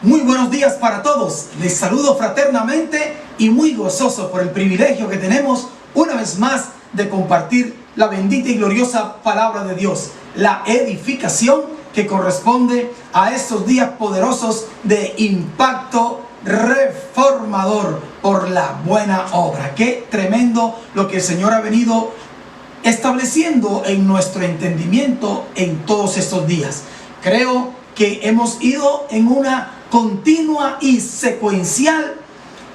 Muy buenos días para todos. Les saludo fraternamente y muy gozoso por el privilegio que tenemos una vez más de compartir la bendita y gloriosa palabra de Dios, la edificación que corresponde a estos días poderosos de impacto reformador por la buena obra. Qué tremendo lo que el Señor ha venido estableciendo en nuestro entendimiento en todos estos días. Creo que hemos ido en una continua y secuencial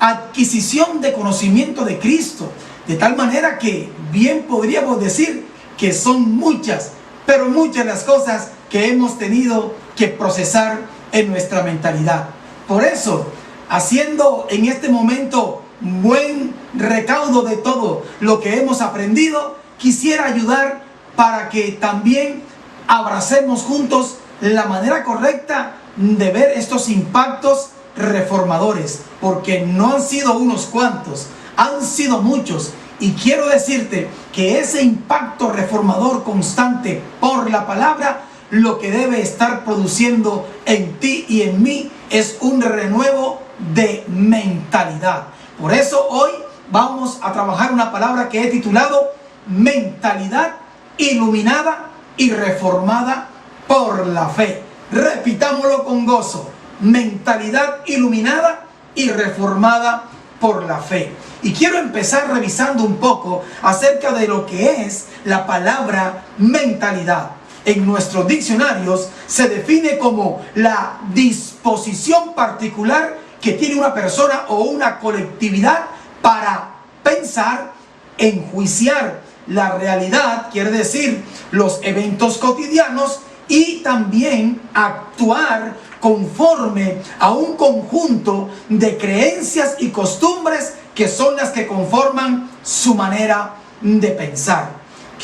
adquisición de conocimiento de Cristo, de tal manera que bien podríamos decir que son muchas, pero muchas las cosas que hemos tenido que procesar en nuestra mentalidad. Por eso, haciendo en este momento buen recaudo de todo lo que hemos aprendido, quisiera ayudar para que también abracemos juntos la manera correcta de ver estos impactos reformadores, porque no han sido unos cuantos, han sido muchos. Y quiero decirte que ese impacto reformador constante por la palabra, lo que debe estar produciendo en ti y en mí es un renuevo de mentalidad. Por eso hoy vamos a trabajar una palabra que he titulado mentalidad iluminada y reformada por la fe. Repitámoslo con gozo: mentalidad iluminada y reformada por la fe. Y quiero empezar revisando un poco acerca de lo que es la palabra mentalidad. En nuestros diccionarios se define como la disposición particular que tiene una persona o una colectividad para pensar, enjuiciar la realidad, quiere decir los eventos cotidianos, y también actuar conforme a un conjunto de creencias y costumbres que son las que conforman su manera de pensar.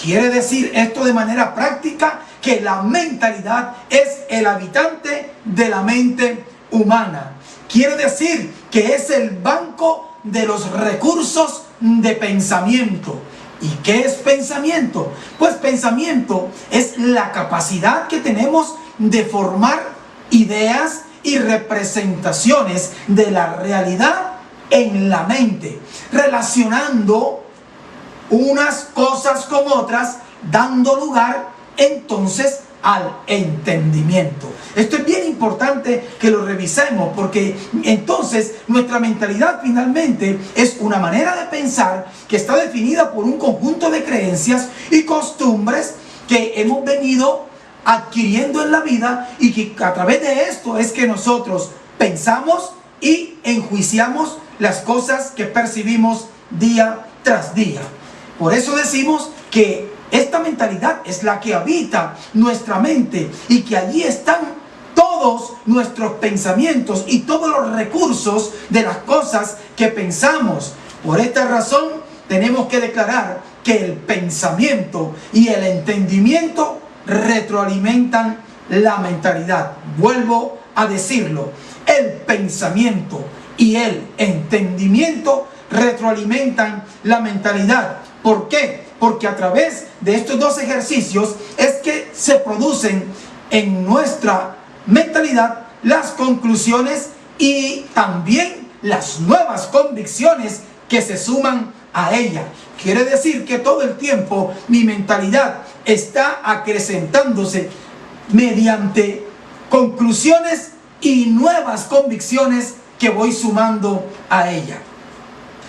Quiere decir esto de manera práctica que la mentalidad es el habitante de la mente humana. Quiere decir que es el banco de los recursos de pensamiento. ¿Y qué es pensamiento? Pues pensamiento es la capacidad que tenemos de formar ideas y representaciones de la realidad en la mente, relacionando unas cosas con otras, dando lugar entonces al entendimiento. Esto es bien importante que lo revisemos, porque entonces nuestra mentalidad finalmente es una manera de pensar que está definida por un conjunto de creencias y costumbres que hemos venido adquiriendo en la vida, y que a través de esto es que nosotros pensamos y enjuiciamos las cosas que percibimos día tras día. Por eso decimos que esta mentalidad es la que habita nuestra mente, y que allí están todos nuestros pensamientos y todos los recursos de las cosas que pensamos. Por esta razón tenemos que declarar que el pensamiento y el entendimiento retroalimentan la mentalidad. Vuelvo a decirlo: el pensamiento y el entendimiento retroalimentan la mentalidad. ¿Por qué? Porque a través de estos dos ejercicios es que se producen en nuestra mentalidad las conclusiones y también las nuevas convicciones que se suman a ella. Quiere decir que todo el tiempo mi mentalidad está acrecentándose mediante conclusiones y nuevas convicciones que voy sumando a ella.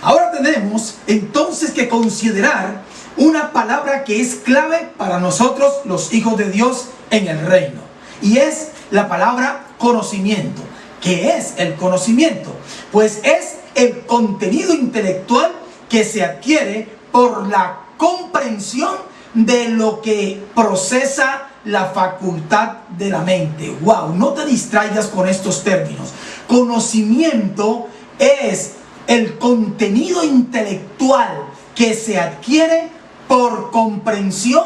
Ahora tenemos entonces que considerar una palabra que es clave para nosotros los hijos de Dios en el reino, y es la palabra conocimiento. ¿Qué es el conocimiento? Pues es el contenido intelectual que se adquiere por la comprensión de lo que procesa la facultad de la mente. ¡Wow! No te distraigas con estos términos. Conocimiento es el contenido intelectual que se adquiere por comprensión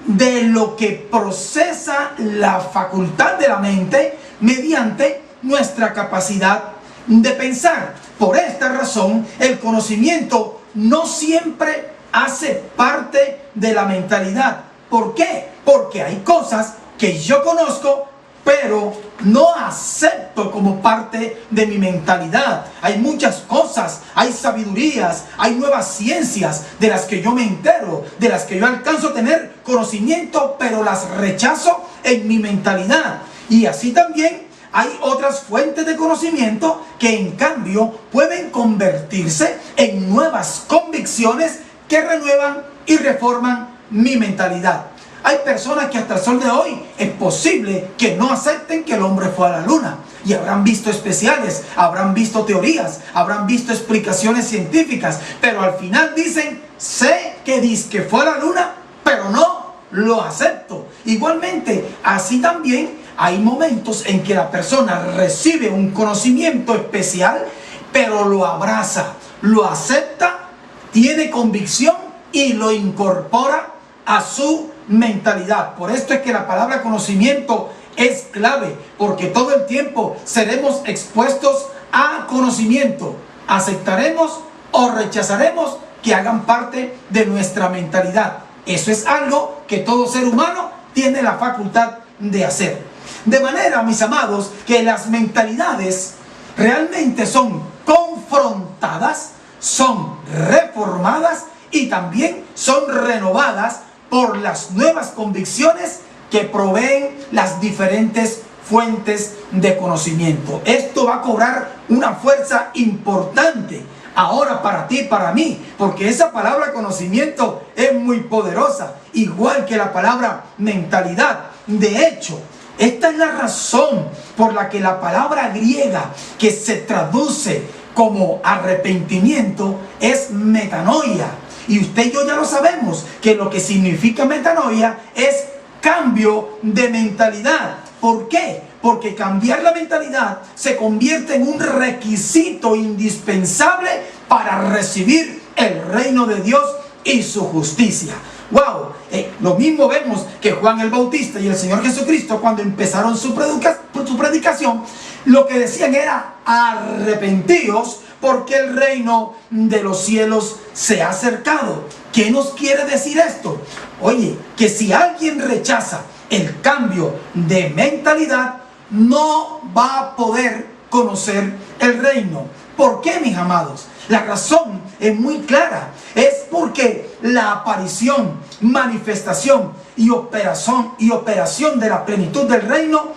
de lo que procesa la facultad de la mente mediante nuestra capacidad de pensar. Por esta razón, el conocimiento no siempre hace parte de la mentalidad. ¿Por qué? Porque hay cosas que yo conozco pero no acepto como parte de mi mentalidad. Hay muchas cosas, hay sabidurías, hay nuevas ciencias de las que yo me entero, de las que yo alcanzo a tener conocimiento, pero las rechazo en mi mentalidad. Y así también hay otras fuentes de conocimiento que en cambio pueden convertirse en nuevas convicciones que renuevan y reforman mi mentalidad. Hay personas que hasta el sol de hoy es posible que no acepten que el hombre fue a la luna. Y habrán visto especiales, habrán visto teorías, habrán visto explicaciones científicas, pero al final dicen, sé que dice que fue a la luna, pero no lo acepto. Igualmente, así también hay momentos en que la persona recibe un conocimiento especial, pero lo abraza, lo acepta, tiene convicción y lo incorpora a su mentalidad. Por esto es que la palabra conocimiento es clave, porque todo el tiempo seremos expuestos a conocimiento. Aceptaremos o rechazaremos que hagan parte de nuestra mentalidad. Eso es algo que todo ser humano tiene la facultad de hacer. De manera, mis amados, que las mentalidades realmente son confrontadas, son reformadas y también son renovadas por las nuevas convicciones que proveen las diferentes fuentes de conocimiento. Esto va a cobrar una fuerza importante ahora para ti y para mí, porque esa palabra conocimiento es muy poderosa, igual que la palabra mentalidad. De hecho, esta es la razón por la que la palabra griega que se traduce como arrepentimiento es metanoia. Y usted y yo ya lo sabemos, que lo que significa metanoia es cambio de mentalidad. ¿Por qué? Porque cambiar la mentalidad se convierte en un requisito indispensable para recibir el reino de Dios y su justicia. ¡Wow! Lo mismo vemos que Juan el Bautista y el Señor Jesucristo, cuando empezaron su predicación, lo que decían era: arrepentíos, porque el reino de los cielos se ha acercado. ¿Qué nos quiere decir esto? Oye, que si alguien rechaza el cambio de mentalidad, no va a poder conocer el reino. ¿Por qué, mis amados? La razón es muy clara. Es porque la aparición, manifestación y operación de la plenitud del reino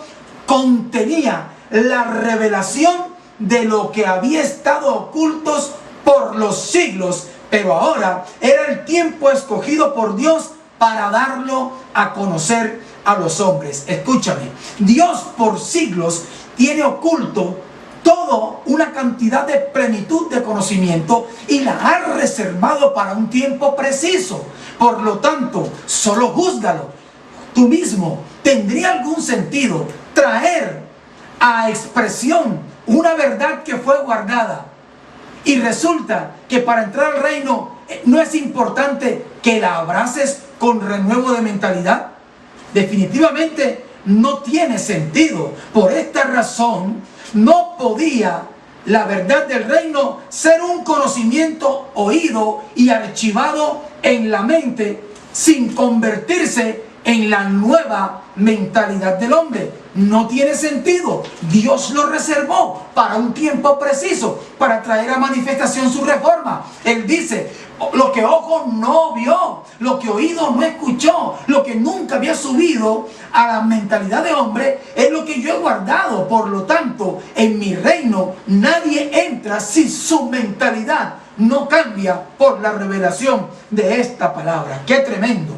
contenía la revelación de lo que había estado ocultos por los siglos, pero ahora era el tiempo escogido por Dios para darlo a conocer a los hombres. Escúchame, Dios por siglos tiene oculto toda una cantidad de plenitud de conocimiento y la ha reservado para un tiempo preciso. Por lo tanto, solo júzgalo tú mismo. ¿Tendría algún sentido traer a expresión una verdad que fue guardada y resulta que para entrar al reino no es importante que la abraces con renuevo de mentalidad? Definitivamente no tiene sentido. Por esta razón, no podía la verdad del reino ser un conocimiento oído y archivado en la mente sin convertirse en la nueva mentalidad del hombre. No tiene sentido. Dios lo reservó para un tiempo preciso, para traer a manifestación su reforma. Él dice: lo que ojo no vio, lo que oído no escuchó, lo que nunca había subido a la mentalidad de hombre, es lo que yo he guardado. Por lo tanto, en mi reino nadie entra si su mentalidad no cambia por la revelación de esta palabra. ¡Qué tremendo!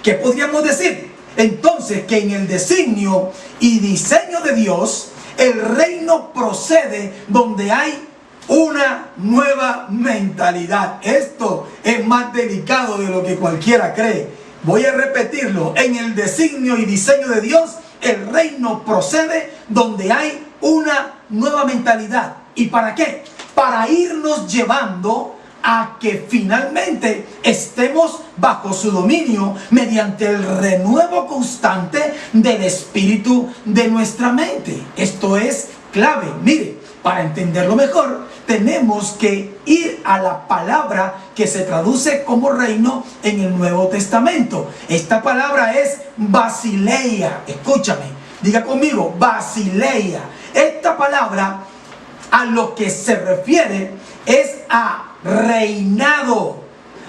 ¿Qué podríamos decir? Entonces, que en el designio y diseño de Dios, el reino procede donde hay una nueva mentalidad. Esto es más delicado de lo que cualquiera cree. Voy a repetirlo. En el designio y diseño de Dios, el reino procede donde hay una nueva mentalidad. ¿Y para qué? Para irnos llevando a que finalmente estemos bajo su dominio mediante el renuevo constante del espíritu de nuestra mente. Esto es clave. Mire, para entenderlo mejor, tenemos que ir a la palabra que se traduce como reino en el Nuevo Testamento. Esta palabra es basileia. Escúchame, Diga conmigo, basileia. Esta palabra a lo que se refiere es a reinado,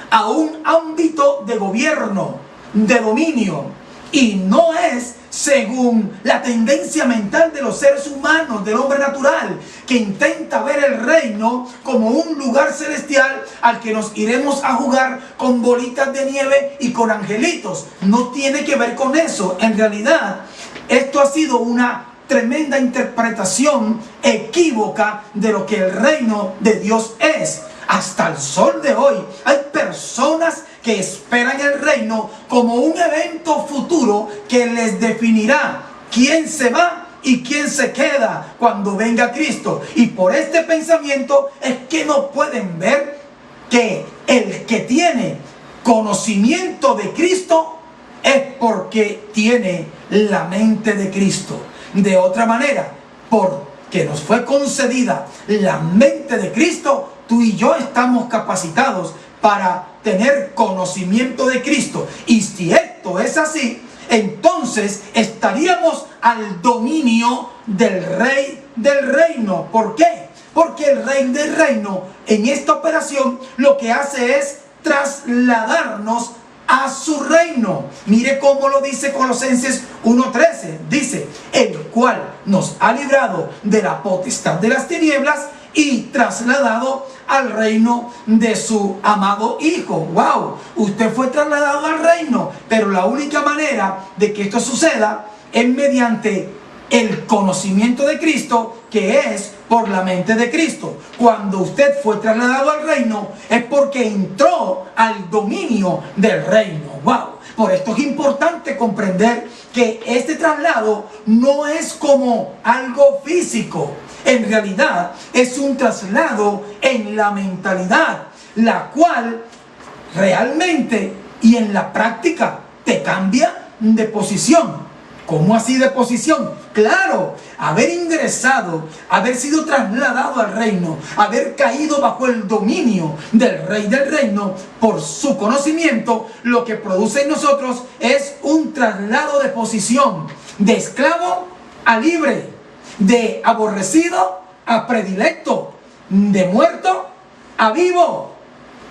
a un ámbito de gobierno, de dominio, y no es según la tendencia mental de los seres humanos, del hombre natural, que intenta ver el reino como un lugar celestial al que nos iremos a jugar con bolitas de nieve y con angelitos. No tiene que ver con eso. En realidad, esto ha sido una tremenda interpretación equívoca de lo que el reino de Dios es. Hasta el sol de hoy hay personas que esperan el reino como un evento futuro que les definirá quién se va y quién se queda cuando venga Cristo. Y por este pensamiento es que no pueden ver que el que tiene conocimiento de Cristo es porque tiene la mente de Cristo. De otra manera, porque nos fue concedida la mente de Cristo, tú y yo estamos capacitados para tener conocimiento de Cristo. Y si esto es así, entonces estaríamos al dominio del Rey del Reino. ¿Por qué? Porque el Rey del Reino en esta operación lo que hace es trasladarnos a su reino. Mire cómo lo dice Colosenses 1:13. Dice, el cual nos ha librado de la potestad de las tinieblas y trasladado al reino de su amado Hijo. ¡Wow! Usted fue trasladado al reino, pero la única manera de que esto suceda es mediante el conocimiento de Cristo, que es por la mente de Cristo. Cuando usted fue trasladado al reino, es porque entró al dominio del reino. ¡Wow! Por esto es importante comprender que este traslado no es como algo físico. En realidad es un traslado en la mentalidad, la cual realmente y en la práctica te cambia de posición. ¿Cómo así de posición? Claro, haber ingresado, haber sido trasladado al reino, haber caído bajo el dominio del Rey del Reino por su conocimiento, lo que produce en nosotros es un traslado de posición, de esclavo a libre, de aborrecido a predilecto, de muerto a vivo,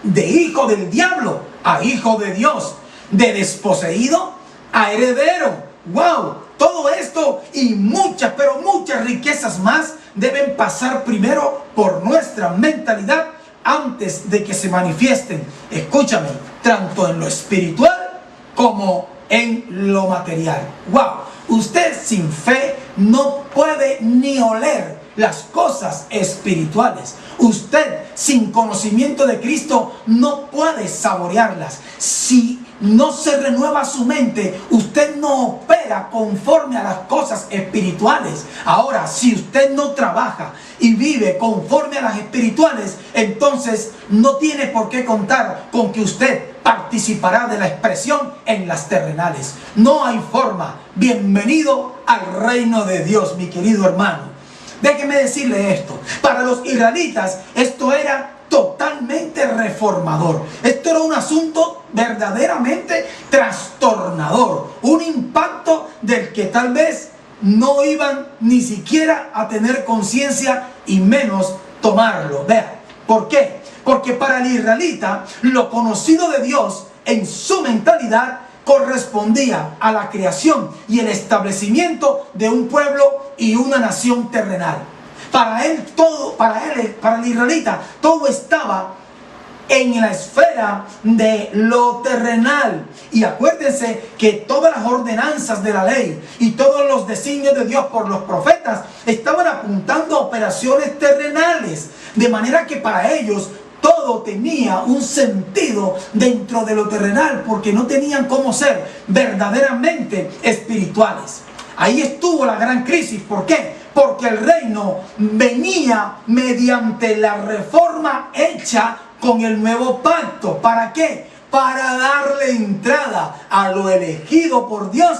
de hijo del diablo a hijo de Dios, de desposeído a heredero. ¡Wow! Todo esto y muchas, pero muchas riquezas más deben pasar primero por nuestra mentalidad antes de que se manifiesten. Escúchame, tanto en lo espiritual como en lo material. ¡Wow! Usted sin fe no puede ni oler las cosas espirituales. Usted sin conocimiento de Cristo no puede saborearlas. Si no se renueva su mente, usted no opera conforme a las cosas espirituales. Ahora, si usted no trabaja y vive conforme a las espirituales, entonces no tiene por qué contar con que usted participará de la expresión en las terrenales. No hay forma. Bienvenido al reino de Dios, mi querido hermano. Déjeme decirle esto. Para los israelitas esto era totalmente reformador. Esto era un asunto verdaderamente trastornador, un impacto del que tal vez no iban ni siquiera a tener conciencia y menos tomarlo. Vean, ¿por qué? Porque para el israelita lo conocido de Dios en su mentalidad correspondía a la creación y el establecimiento de un pueblo y una nación terrenal. Para él todo, para el israelita, todo estaba en la esfera de lo terrenal. Y acuérdense que todas las ordenanzas de la ley y todos los designios de Dios por los profetas estaban apuntando a operaciones terrenales. De manera que para ellos todo tenía un sentido dentro de lo terrenal, porque no tenían cómo ser verdaderamente espirituales. Ahí estuvo la gran crisis. ¿Por qué? Porque el reino venía mediante la reforma hecha con el nuevo pacto. ¿Para qué? Para darle entrada a lo elegido por Dios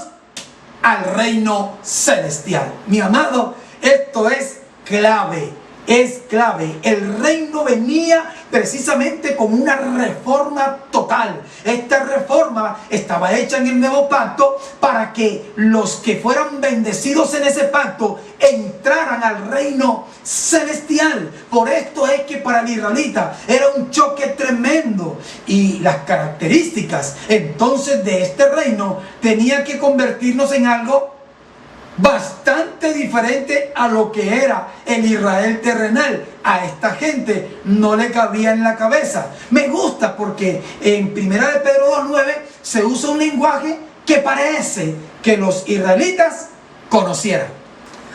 al reino celestial. Mi amado, esto es clave. es clave. El reino venía precisamente con una reforma total. Esta reforma estaba hecha en el nuevo pacto para que los que fueran bendecidos en ese pacto entraran al reino celestial. Por esto es que para el israelita era un choque tremendo, y las características entonces de este reino tenía que convertirnos en algo bastante diferente a lo que era el Israel terrenal. A esta gente no le cabía en la cabeza. Me gusta porque en 1 de Pedro 2:9 se usa un lenguaje que parece que los israelitas conocieran.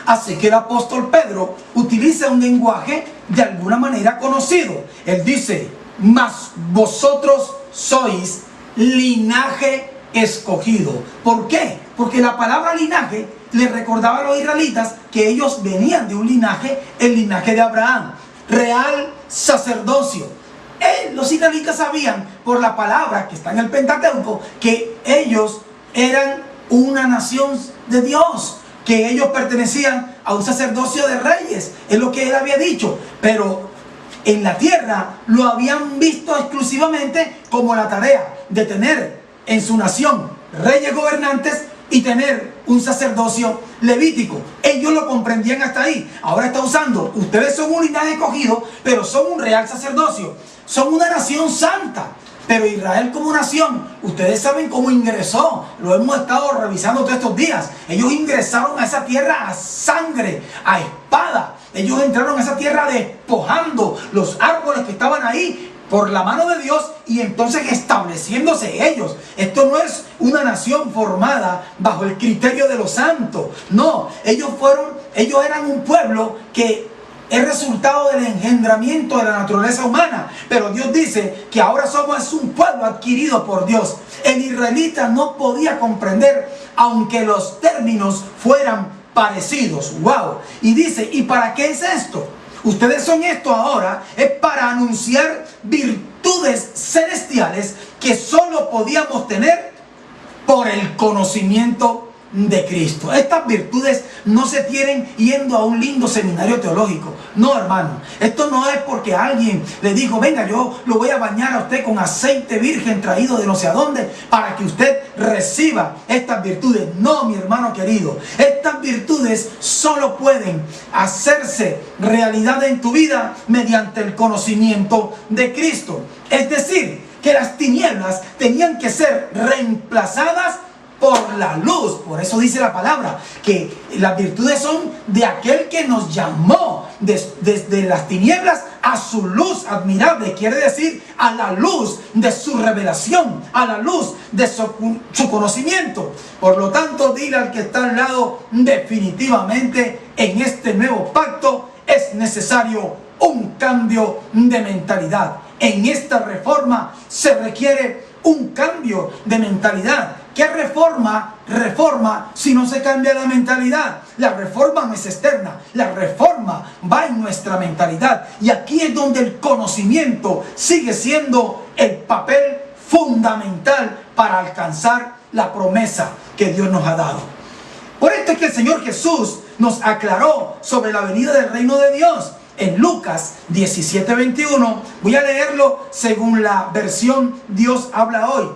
Así que el apóstol Pedro utiliza un lenguaje de alguna manera conocido. Él dice: mas vosotros sois linaje escogido. ¿Por qué? Porque la palabra linaje le recordaba a los israelitas que ellos venían de un linaje, el linaje de Abraham, real sacerdocio. Los israelitas sabían por la palabra que está en el Pentateuco que ellos eran una nación de Dios, que ellos pertenecían a un sacerdocio de reyes, es lo que él había dicho. Pero en la tierra lo habían visto exclusivamente como la tarea de tener en su nación reyes gobernantes y tener un sacerdocio levítico. Ellos lo comprendían hasta ahí. Ahora está usando: ustedes son un linaje escogido, pero son un real sacerdocio, son una nación santa. Pero Israel como nación, ustedes saben cómo ingresó. Lo hemos estado revisando todos estos días. Ellos ingresaron a esa tierra a sangre, a espada. Ellos entraron a esa tierra despojando los árboles que estaban ahí por la mano de Dios, y entonces estableciéndose ellos. Esto no es una nación formada bajo el criterio de los santos. No, ellos eran un pueblo que es resultado del engendramiento de la naturaleza humana. Pero Dios dice que ahora somos un pueblo adquirido por Dios. El israelita no podía comprender, aunque los términos fueran parecidos. ¡Wow! Y dice: ¿y para qué es esto? Ustedes son esto ahora, es para anunciar virtudes celestiales que solo podíamos tener por el conocimiento de Cristo. Estas virtudes no se tienen yendo a un lindo seminario teológico. No, hermano. Esto no es porque alguien le dijo: venga, yo lo voy a bañar a usted con aceite virgen traído de no sé a dónde para que usted reciba estas virtudes. No, mi hermano querido. Estas virtudes solo pueden hacerse realidad en tu vida mediante el conocimiento de Cristo. Es decir, que las tinieblas tenían que ser reemplazadas por la luz. Por eso dice la palabra que las virtudes son de aquel que nos llamó desde las tinieblas a su luz admirable. Quiere decir, a la luz de su revelación, a la luz de su conocimiento. Por lo tanto, dile al que está al lado: definitivamente en este nuevo pacto es necesario un cambio de mentalidad. En esta reforma se requiere un cambio de mentalidad. ¿Qué reforma si no se cambia la mentalidad? La reforma no es externa, la reforma va en nuestra mentalidad. Y aquí es donde el conocimiento sigue siendo el papel fundamental para alcanzar la promesa que Dios nos ha dado. Por esto es que el Señor Jesús nos aclaró sobre la venida del reino de Dios. En Lucas 17:21, voy a leerlo según la versión Dios habla hoy.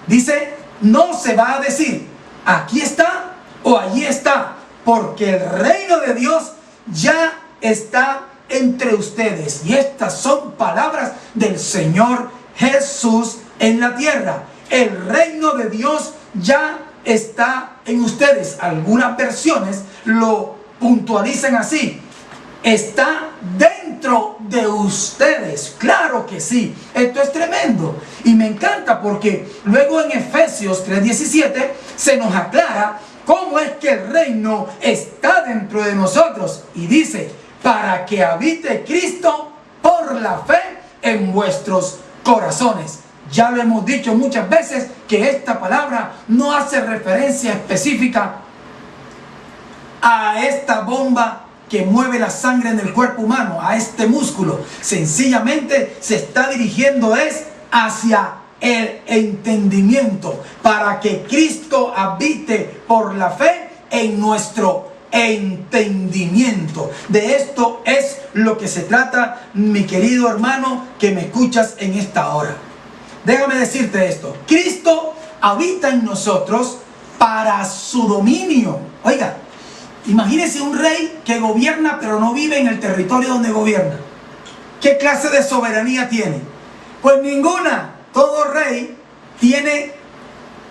Dice: no se va a decir aquí está o allí está, porque el reino de Dios ya está entre ustedes. Y estas son palabras del Señor Jesús en la tierra. El reino de Dios ya está en ustedes. Algunas versiones lo puntualizan así: está dentro de ustedes. Claro que sí. Esto es tremendo. Y me encanta porque luego en Efesios 3:17 se nos aclara cómo es que el reino está dentro de nosotros. Y dice: para que habite Cristo por la fe en vuestros corazones. Ya lo hemos dicho muchas veces que esta palabra no hace referencia específica a esta bomba que mueve la sangre en el cuerpo humano, a este músculo. Sencillamente se está dirigiendo hacia el entendimiento, para que Cristo habite por la fe en nuestro entendimiento. De esto es lo que se trata, mi querido hermano que me escuchas en esta hora. Déjame decirte esto: Cristo habita en nosotros para su dominio. Oiga, imagínese un rey que gobierna pero no vive en el territorio donde gobierna. ¿Qué clase de soberanía tiene? Pues ninguna. Todo rey tiene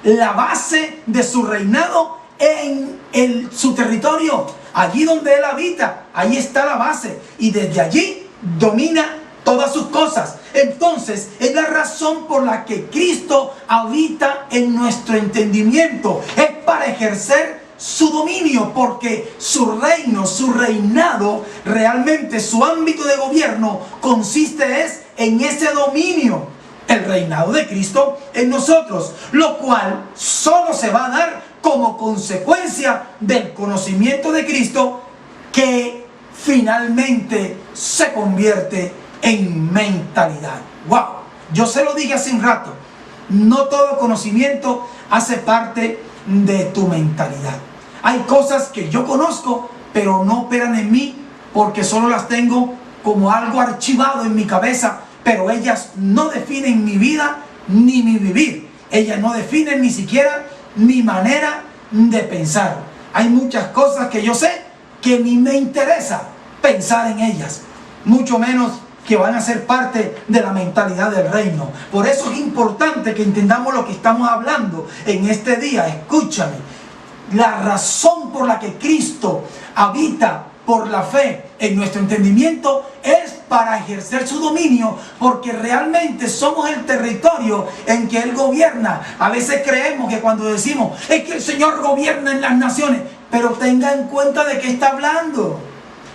la base de su reinado en su territorio. Allí donde él habita, ahí está la base. Y desde allí domina todas sus cosas. Entonces es la razón por la que Cristo habita en nuestro entendimiento. Es para ejercer su dominio, porque su reino, su reinado, realmente su ámbito de gobierno consiste en ese dominio, el reinado de Cristo en nosotros, lo cual solo se va a dar como consecuencia del conocimiento de Cristo, que finalmente se convierte en mentalidad. ¡Wow! Yo se lo dije hace un rato, no todo conocimiento hace parte de tu mentalidad. Hay cosas que yo conozco, pero no operan en mí, porque solo las tengo como algo archivado en mi cabeza, pero ellas no definen mi vida ni mi vivir. Ellas no definen ni siquiera mi manera de pensar. Hay muchas cosas que yo sé que ni me interesa pensar en ellas, mucho menos que van a ser parte de la mentalidad del reino. Por eso es importante que entendamos lo que estamos hablando en este día. Escúchame. La razón por la que Cristo habita por la fe en nuestro entendimiento es para ejercer su dominio, porque realmente somos el territorio en que Él gobierna. A veces creemos que cuando decimos es que el Señor gobierna en las naciones, pero tenga en cuenta de qué está hablando.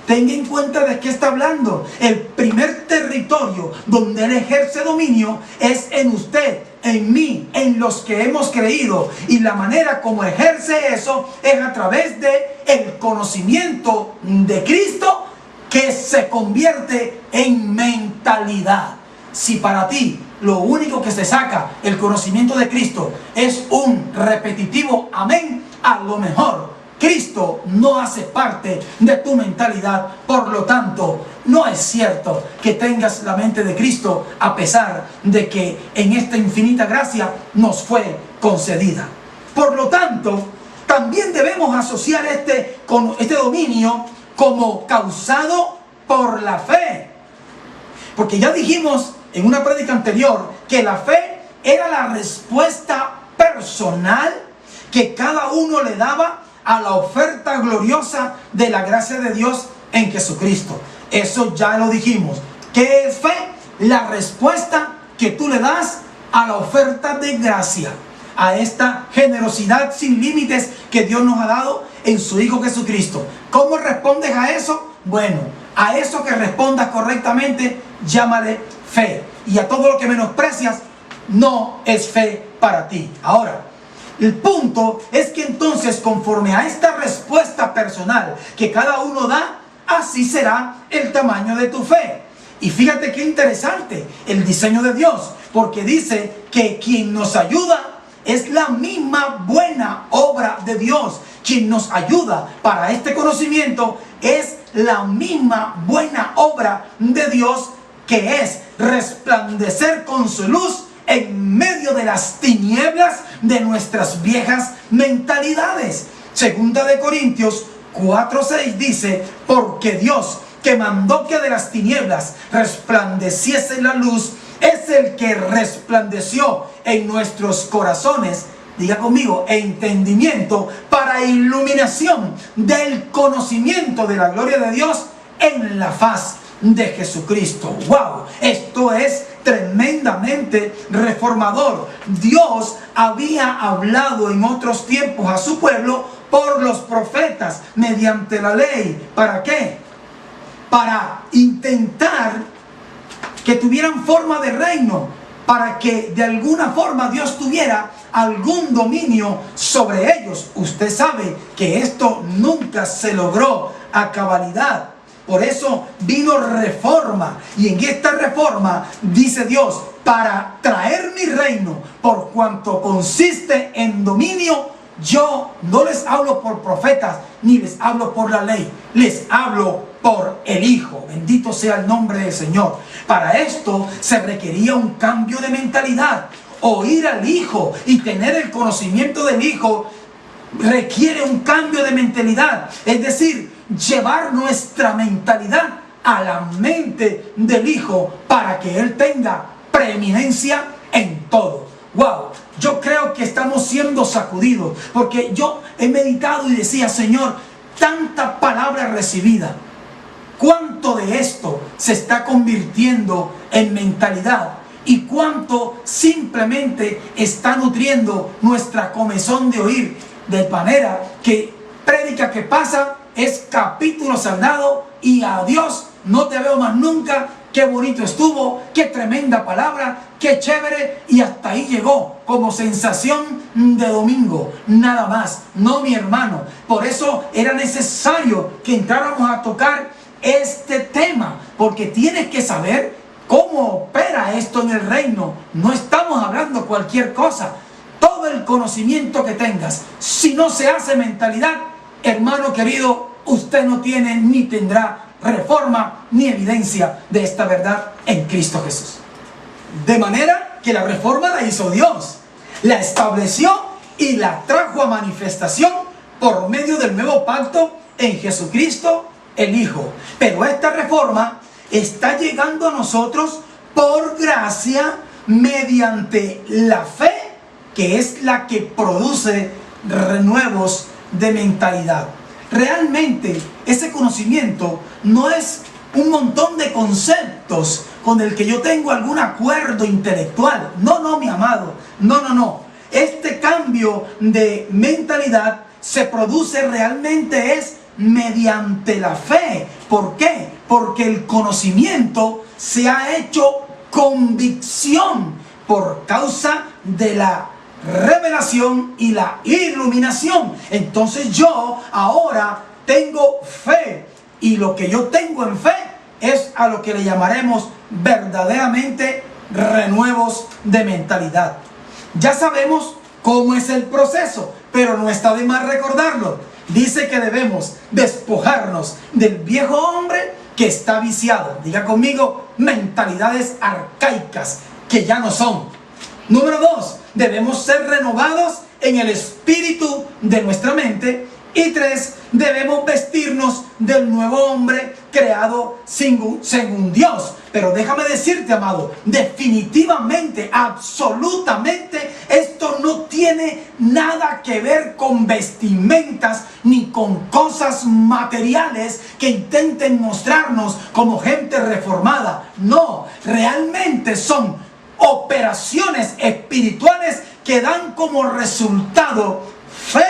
Tenga en cuenta de qué está hablando. El primer territorio donde Él ejerce dominio es en usted, en mí, en los que hemos creído. Y la manera como ejerce eso es a través de el conocimiento de Cristo, que se convierte en mentalidad. Si para ti lo único que se saca el conocimiento de Cristo es un repetitivo amén, a lo mejor Cristo no hace parte de tu mentalidad. Por lo tanto, no es cierto que tengas la mente de Cristo, a pesar de que en esta infinita gracia nos fue concedida. Por lo tanto, también debemos asociar este dominio como causado por la fe. Porque ya dijimos en una prédica anterior que la fe era la respuesta personal que cada uno le daba a la oferta gloriosa de la gracia de Dios en Jesucristo. Eso ya lo dijimos. ¿Qué es fe? La respuesta que tú le das a la oferta de gracia, a esta generosidad sin límites que Dios nos ha dado en su Hijo Jesucristo. ¿Cómo respondes a eso? Bueno, a eso que respondas correctamente, llámale fe. Y a todo lo que menosprecias, no es fe para ti. Ahora, el punto es que entonces, conforme a esta respuesta personal que cada uno da, así será el tamaño de tu fe. Y fíjate qué interesante el diseño de Dios, porque dice que quien nos ayuda es la misma buena obra de Dios. Quien nos ayuda para este conocimiento es la misma buena obra de Dios, que es resplandecer con su luz en medio de las tinieblas de nuestras viejas mentalidades. Segunda de Corintios 4:6 dice: porque Dios, que mandó que de las tinieblas resplandeciese la luz, es el que resplandeció en nuestros corazones, diga conmigo, entendimiento, para iluminación del conocimiento de la gloria de Dios en la faz de Jesucristo. ¡Wow! Esto es tremendamente reformador. Dios había hablado en otros tiempos a su pueblo por los profetas, mediante la ley. ¿Para qué? Para intentar que tuvieran forma de reino, para que de alguna forma Dios tuviera algún dominio sobre ellos. Usted sabe que esto nunca se logró a cabalidad. Por eso vino reforma, y en esta reforma dice Dios: para traer mi reino, por cuanto consiste en dominio, yo no les hablo por profetas, ni les hablo por la ley, les hablo por el Hijo. Bendito sea el nombre del Señor. Para esto se requería un cambio de mentalidad. Oír al Hijo y tener el conocimiento del Hijo requiere un cambio de mentalidad. Es decir, llevar nuestra mentalidad a la mente del Hijo para que Él tenga preeminencia en todo. Wow, yo creo que estamos siendo sacudidos, porque yo he meditado y decía, Señor, tanta palabra recibida, ¿cuánto de esto se está convirtiendo en mentalidad? ¿Y cuánto simplemente está nutriendo nuestra comezón de oír? De manera que prédica que pasa es capítulo sagrado y adiós, no te veo más nunca. Qué bonito estuvo, qué tremenda palabra, qué chévere, y hasta ahí llegó como sensación de domingo, nada más. No, mi hermano, por eso era necesario que entráramos a tocar este tema, porque tienes que saber cómo opera esto en el reino. No estamos hablando cualquier cosa. Todo el conocimiento que tengas, si no se hace mentalidad, hermano querido, usted no tiene ni tendrá reforma ni evidencia de esta verdad en Cristo Jesús. De manera que la reforma la hizo Dios, la estableció y la trajo a manifestación por medio del nuevo pacto en Jesucristo el Hijo. Pero esta reforma está llegando a nosotros por gracia mediante la fe, que es la que produce renuevos de mentalidad. Realmente ese conocimiento no es un montón de conceptos con el que yo tengo algún acuerdo intelectual. No, no, mi amado. No, no, no. Este cambio de mentalidad se produce realmente es mediante la fe. ¿Por qué? Porque el conocimiento se ha hecho convicción por causa de la revelación y la iluminación. Entonces yo ahora tengo fe, y lo que yo tengo en fe es a lo que le llamaremos verdaderamente renuevos de mentalidad. Ya sabemos cómo es el proceso, pero no está de más recordarlo. Dice que debemos despojarnos del viejo hombre que está viciado. Diga conmigo, mentalidades arcaicas que ya no son. Número 2, debemos ser renovados en el espíritu de nuestra mente. Y 3, debemos vestirnos del nuevo hombre creado según Dios. Pero déjame decirte, amado, definitivamente, absolutamente, esto no tiene nada que ver con vestimentas ni con cosas materiales que intenten mostrarnos como gente reformada. No, realmente son operaciones espirituales que dan como resultado fe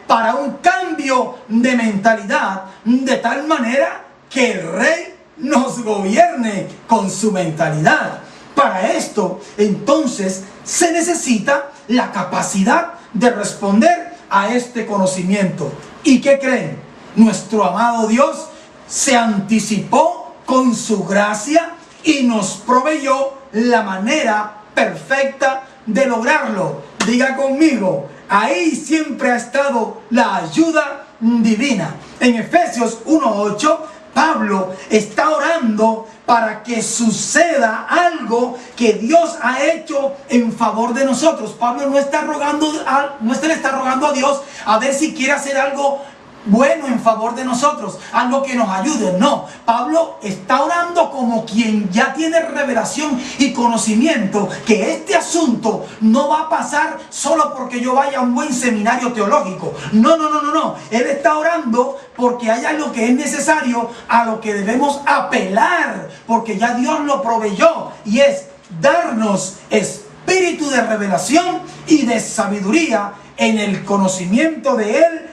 para un cambio de mentalidad, de tal manera que el Rey nos gobierne con su mentalidad. Para esto, entonces, se necesita la capacidad de responder a este conocimiento. ¿Y qué creen? Nuestro amado Dios se anticipó con su gracia y nos proveyó la manera perfecta de lograrlo. Diga conmigo, ahí siempre ha estado la ayuda divina. En Efesios 1:8, Pablo está orando para que suceda algo que Dios ha hecho en favor de nosotros. Pablo no está le está rogando a Dios a ver si quiere hacer algo bueno en favor de nosotros, algo que nos ayude. No, Pablo está orando como quien ya tiene revelación y conocimiento que este asunto no va a pasar solo porque yo vaya a un buen seminario teológico. No, no, no, no, no. Él está orando porque hay algo que es necesario, a lo que debemos apelar, porque ya Dios lo proveyó, y es darnos espíritu de revelación y de sabiduría en el conocimiento de Él,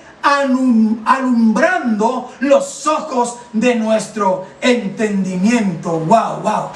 alumbrando los ojos de nuestro entendimiento. Wow, wow.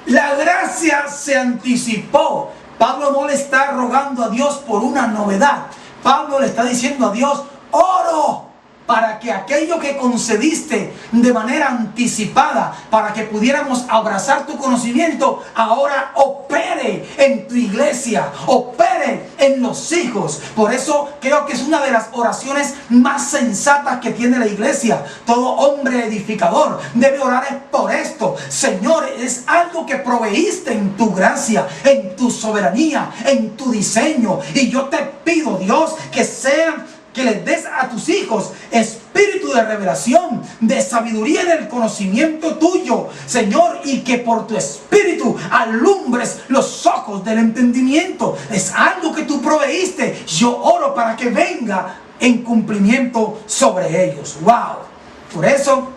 La gracia se anticipó. Pablo no le está rogando a Dios por una novedad. Pablo le está diciendo a Dios, oro para que aquello que concediste de manera anticipada, para que pudiéramos abrazar tu conocimiento, ahora opere en tu iglesia, opere en los hijos. Por eso creo que es una de las oraciones más sensatas que tiene la iglesia. Todo hombre edificador debe orar por esto. Señor, es algo que proveíste en tu gracia, en tu soberanía, en tu diseño. Y yo te pido, Dios, que les des a tus hijos espíritu de revelación, de sabiduría en el conocimiento tuyo, Señor, y que por tu espíritu alumbres los ojos del entendimiento. Es algo que tú proveíste. Yo oro para que venga en cumplimiento sobre ellos. ¡Wow! Por eso,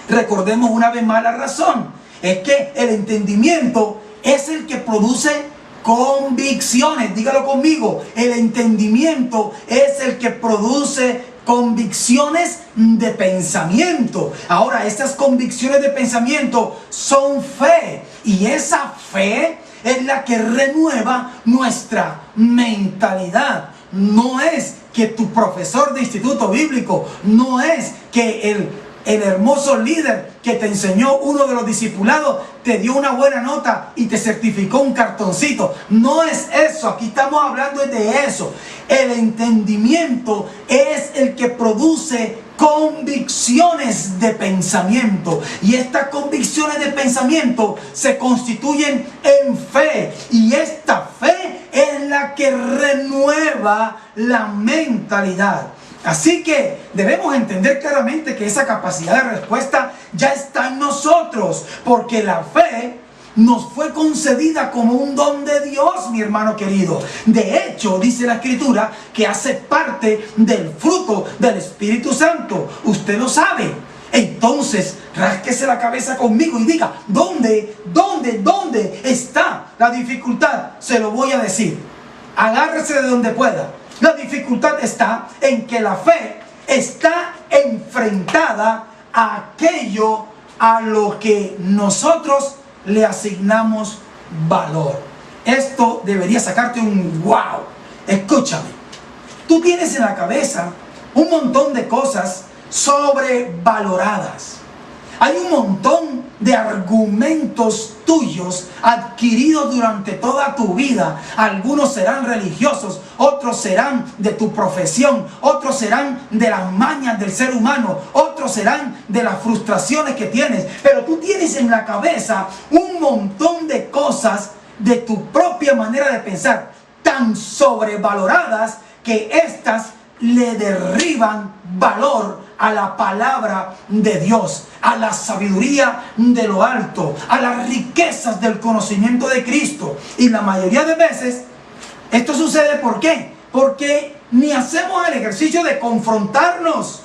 recordemos una vez más la razón. Es que el entendimiento es el que produce convicciones. Dígalo conmigo. El entendimiento es el que produce convicciones de pensamiento. Ahora, estas convicciones de pensamiento son fe. Y esa fe es la que renueva nuestra mentalidad. No es que tu profesor de instituto bíblico, no es que el hermoso líder que te enseñó uno de los discipulados te dio una buena nota y te certificó un cartoncito. No es eso. Aquí estamos hablando de eso. El entendimiento es el que produce convicciones de pensamiento. Y estas convicciones de pensamiento se constituyen en fe. Y esta fe es la que renueva la mentalidad. Así que debemos entender claramente que esa capacidad de respuesta ya está en nosotros, porque la fe nos fue concedida como un don de Dios, mi hermano querido. De hecho, dice la Escritura que hace parte del fruto del Espíritu Santo. Usted lo sabe. Entonces, rásquese la cabeza conmigo y diga, ¿dónde está la dificultad? Se lo voy a decir. Agárrese de donde pueda. La dificultad está en que la fe está enfrentada a aquello a lo que nosotros le asignamos valor. Esto debería sacarte un wow. Escúchame. Tú tienes en la cabeza un montón de cosas sobrevaloradas. Hay un montón de argumentos tuyos adquiridos durante toda tu vida. Algunos serán religiosos, otros serán de tu profesión, otros serán de las mañas del ser humano, otros serán de las frustraciones que tienes. Pero tú tienes en la cabeza un montón de cosas de tu propia manera de pensar, tan sobrevaloradas que éstas le derriban valor a la palabra de Dios, a la sabiduría de lo alto, a las riquezas del conocimiento de Cristo. Y la mayoría de veces esto sucede, ¿por qué? Porque ni hacemos el ejercicio de confrontarnos,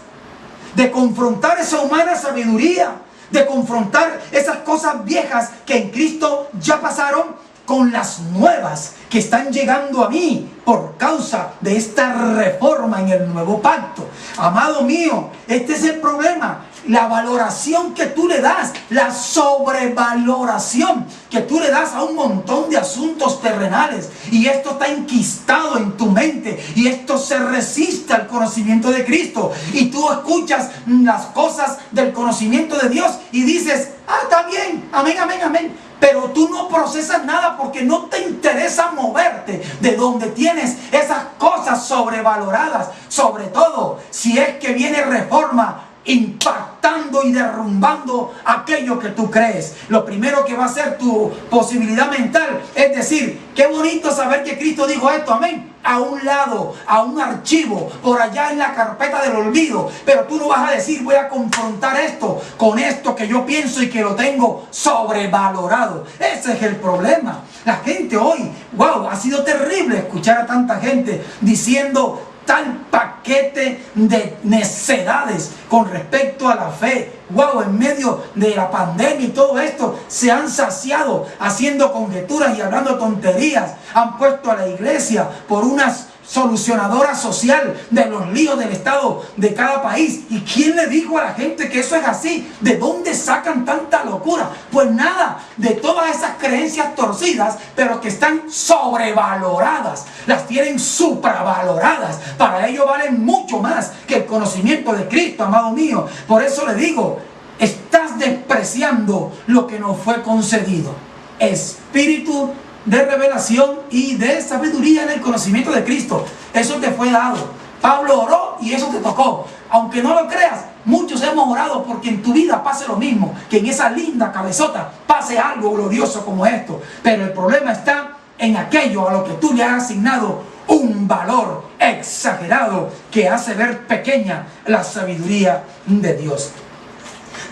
de confrontar esa humana sabiduría, de confrontar esas cosas viejas que en Cristo ya pasaron, con las nuevas que están llegando a mí por causa de esta reforma en el nuevo pacto. Amado mío, este es el problema. La valoración que tú le das, la sobrevaloración que tú le das a un montón de asuntos terrenales. Y esto está enquistado en tu mente. Y esto se resiste al conocimiento de Cristo. Y tú escuchas las cosas del conocimiento de Dios y dices, está bien, amén, amén, amén. Pero tú no procesas nada porque no te interesa moverte de donde tienes esas cosas sobrevaloradas. Sobre todo si es que viene reforma impactando y derrumbando aquello que tú crees. Lo primero que va a ser tu posibilidad mental es decir, qué bonito saber que Cristo dijo esto, amén, a un lado, a un archivo, por allá en la carpeta del olvido. Pero tú no vas a decir, voy a confrontar esto con esto que yo pienso y que lo tengo sobrevalorado. Ese es el problema. La gente hoy, wow, ha sido terrible escuchar a tanta gente diciendo tal paquete de necedades con respecto a la fe. Wow, en medio de la pandemia y todo esto se han saciado haciendo conjeturas y hablando tonterías. Han puesto a la iglesia por unas solucionadora social de los líos del Estado de cada país. ¿Y quién le dijo a la gente que eso es así? ¿De dónde sacan tanta locura? Pues nada, de todas esas creencias torcidas, pero que están sobrevaloradas, las tienen supravaloradas. Para ello valen mucho más que el conocimiento de Cristo, amado mío. Por eso le digo, estás despreciando lo que nos fue concedido: espíritu de revelación y de sabiduría en el conocimiento de Cristo. Eso te fue dado. Pablo oró y eso te tocó. Aunque no lo creas, muchos hemos orado porque en tu vida pase lo mismo, que en esa linda cabezota pase algo glorioso como esto. Pero el problema está en aquello a lo que tú le has asignado un valor exagerado que hace ver pequeña la sabiduría de Dios.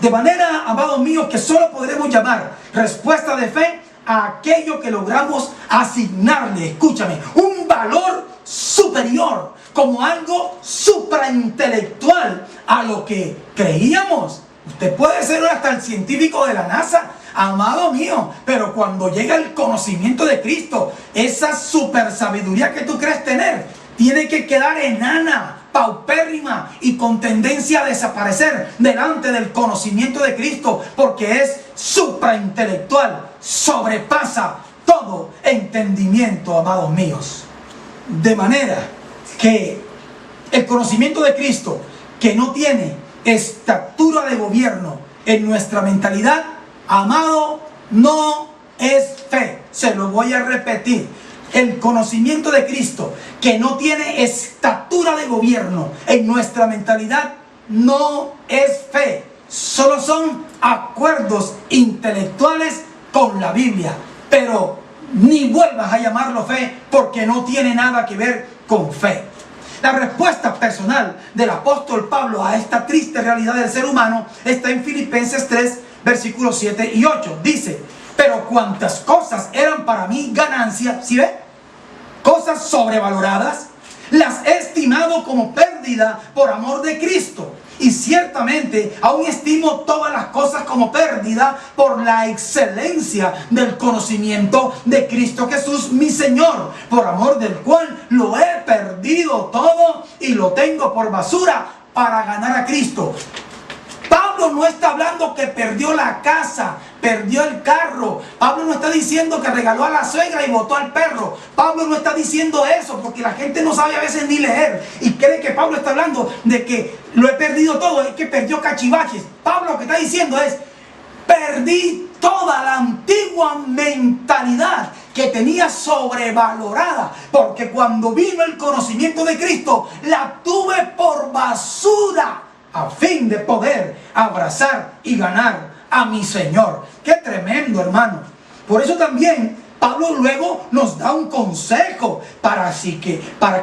De manera, amados míos, que solo podremos llamar respuesta de fe a aquello que logramos asignarle, escúchame, un valor superior, como algo supraintelectual a lo que creíamos. Usted puede ser hasta el científico de la NASA, amado mío, pero cuando llega el conocimiento de Cristo, esa super sabiduría que tú crees tener, tiene que quedar enana, paupérrima y con tendencia a desaparecer delante del conocimiento de Cristo, porque es supraintelectual, sobrepasa todo entendimiento, amados míos. De manera que el conocimiento de Cristo, que no tiene estatura de gobierno en nuestra mentalidad, amado, no es fe. Se lo voy a repetir. El conocimiento de Cristo, que no tiene estatura de gobierno en nuestra mentalidad, no es fe. Solo son acuerdos intelectuales con la Biblia. Pero ni vuelvas a llamarlo fe, porque no tiene nada que ver con fe. La respuesta personal del apóstol Pablo a esta triste realidad del ser humano está en Filipenses 3, versículos 7 y 8. Dice: pero cuantas cosas eran para mí ganancia, ¿sí ve? Cosas sobrevaloradas, las he estimado como pérdida por amor de Cristo. Y ciertamente aún estimo todas las cosas como pérdida por la excelencia del conocimiento de Cristo Jesús, mi Señor, por amor del cual lo he perdido todo y lo tengo por basura para ganar a Cristo. Pablo no está hablando que perdió la casa, perdió el carro. Pablo no está diciendo que regaló a la suegra y botó al perro. Pablo no está diciendo eso, porque la gente no sabe a veces ni leer y cree que Pablo está hablando de que lo he perdido todo, es que perdió cachivaches. Pablo lo que está diciendo es: perdí toda la antigua mentalidad que tenía sobrevalorada, porque cuando vino el conocimiento de Cristo, la tuve por basura, a fin de poder abrazar y ganar a mi Señor. ¡Qué tremendo, hermano! Por eso también Pablo luego nos da un consejo para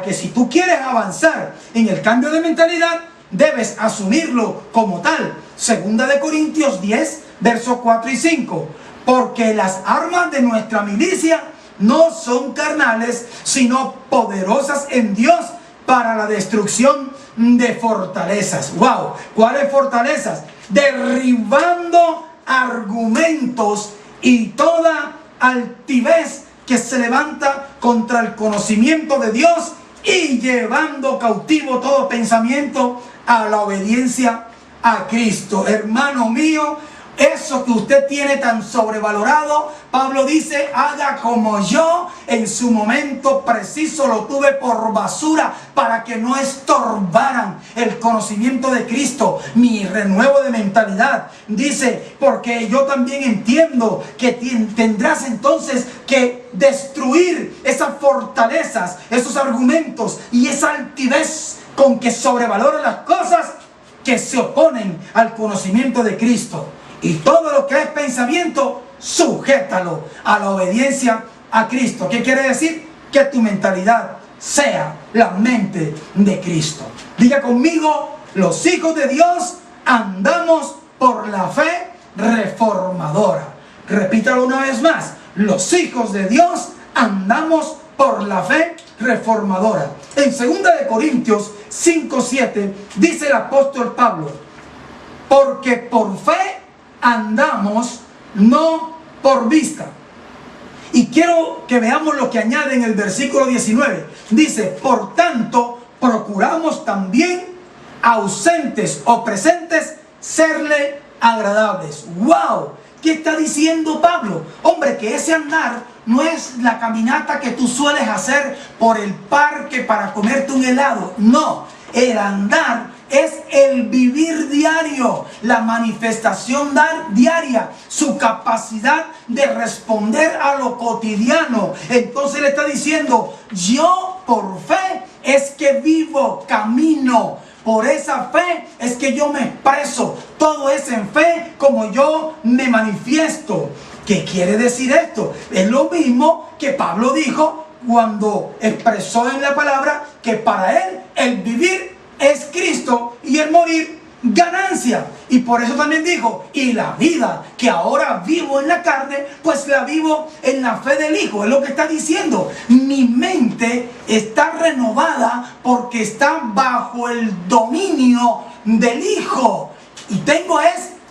que si tú quieres avanzar en el cambio de mentalidad, debes asumirlo como tal. Segunda de Corintios 10, versos 4 y 5. Porque las armas de nuestra milicia no son carnales, sino poderosas en Dios para la destrucción de fortalezas. ¡Wow! ¿Cuáles fortalezas? Derribando argumentos y toda altivez que se levanta contra el conocimiento de Dios, y llevando cautivo todo pensamiento a la obediencia a Cristo. Hermano mío, eso que usted tiene tan sobrevalorado, Pablo dice: haga como yo en su momento preciso lo tuve por basura, para que no estorbaran el conocimiento de Cristo, mi renuevo de mentalidad. Dice: porque yo también entiendo que tendrás entonces que destruir esas fortalezas, esos argumentos y esa altivez con que sobrevaloran las cosas que se oponen al conocimiento de Cristo. Y todo lo que es pensamiento, sujétalo a la obediencia a Cristo. ¿Qué quiere decir? Que tu mentalidad sea la mente de Cristo. Diga conmigo: los hijos de Dios andamos por la fe reformadora. Repítalo una vez más: los hijos de Dios andamos por la fe reformadora. En 2 de Corintios 5:7 dice el apóstol Pablo: porque por fe andamos, no por vista. Y quiero que veamos lo que añade en el versículo 19. Dice, por tanto, procuramos también, ausentes o presentes, serle agradables. ¡Wow! ¿Qué está diciendo Pablo? Hombre, que ese andar no es la caminata que tú sueles hacer por el parque para comerte un helado. No, el andar es el vivir diario, la manifestación diaria, su capacidad de responder a lo cotidiano. Entonces le está diciendo, yo por fe es que vivo, camino. Por esa fe es que yo me expreso. Todo es en fe como yo me manifiesto. ¿Qué quiere decir esto? Es lo mismo que Pablo dijo cuando expresó en la palabra que para él el vivir es Cristo y el morir ganancia. Y por eso también dijo, y la vida que ahora vivo en la carne, pues la vivo en la fe del Hijo. Es lo que está diciendo. Mi mente está renovada porque está bajo el dominio del Hijo. Y tengo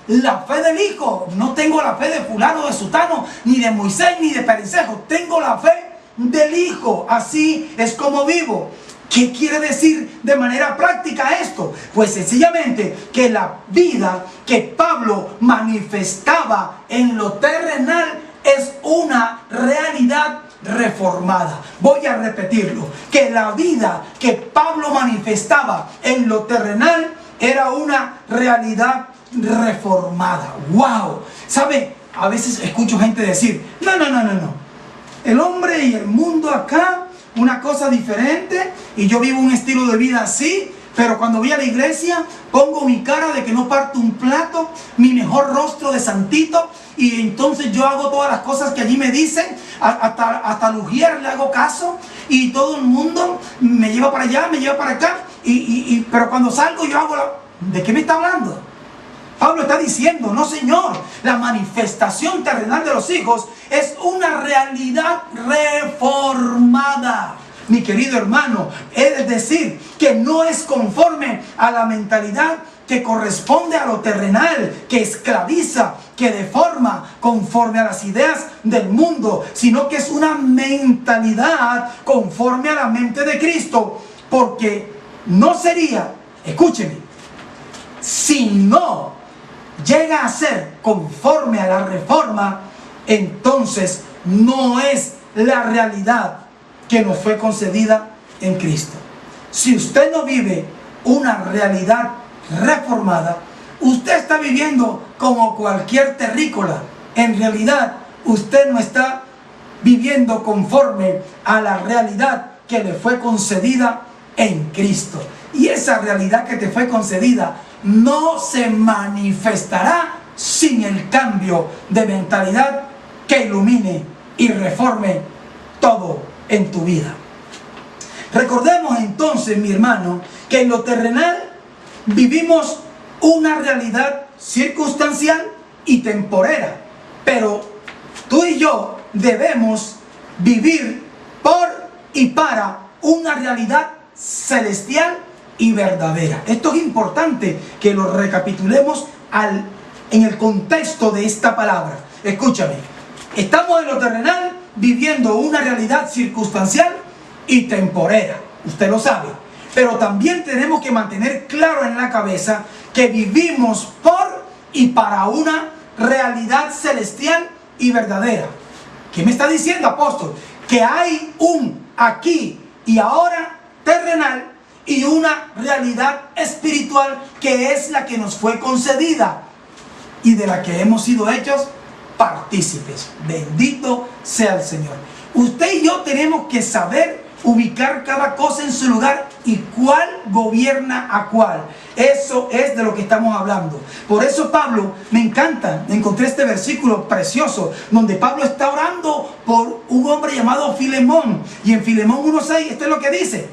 la fe del Hijo. No tengo la fe de fulano, de sutano, ni de Moisés, ni de Perisejo. Tengo la fe del Hijo. Así es como vivo. ¿Qué quiere decir de manera práctica esto? Pues sencillamente que la vida que Pablo manifestaba en lo terrenal es una realidad reformada. Voy a repetirlo, que la vida que Pablo manifestaba en lo terrenal era una realidad reformada. ¡Wow! ¿Sabe? A veces escucho gente decir, no. El hombre y el mundo acá, una cosa diferente, y yo vivo un estilo de vida así, pero cuando voy a la iglesia pongo mi cara de que no parto un plato, mi mejor rostro de santito, y entonces yo hago todas las cosas que allí me dicen, hasta al ujier le hago caso, y todo el mundo me lleva para allá, me lleva para acá, pero cuando salgo yo hago ¿De qué me está hablando? Pablo está diciendo, no señor, la manifestación terrenal de los hijos es una realidad reformada. Mi querido hermano, es decir, que no es conforme a la mentalidad que corresponde a lo terrenal, que esclaviza, que deforma conforme a las ideas del mundo, sino que es una mentalidad conforme a la mente de Cristo, porque no sería, escúcheme, si no llega a ser conforme a la reforma, entonces no es la realidad que nos fue concedida en Cristo. Si usted no vive una realidad reformada, usted está viviendo como cualquier terrícola. En realidad, usted no está viviendo conforme a la realidad que le fue concedida en Cristo. Y esa realidad que te fue concedida no se manifestará sin el cambio de mentalidad que ilumine y reforme todo en tu vida. Recordemos entonces, mi hermano, que en lo terrenal vivimos una realidad circunstancial y temporera, pero tú y yo debemos vivir por y para una realidad celestial y verdadera. Esto es importante que lo recapitulemos en el contexto de esta palabra. Escúchame, estamos en lo terrenal viviendo una realidad circunstancial y temporera, usted lo sabe, pero también tenemos que mantener claro en la cabeza que vivimos por y para una realidad celestial y verdadera. ¿Qué me está diciendo, apóstol? Que hay un aquí y ahora terrenal y una realidad espiritual que es la que nos fue concedida y de la que hemos sido hechos partícipes. Bendito sea el Señor. Usted y yo tenemos que saber ubicar cada cosa en su lugar y cuál gobierna a cuál. Eso es de lo que estamos hablando. Por eso Pablo, me encanta, encontré este versículo precioso donde Pablo está orando por un hombre llamado Filemón, y en Filemón 1:6 esto es lo que dice: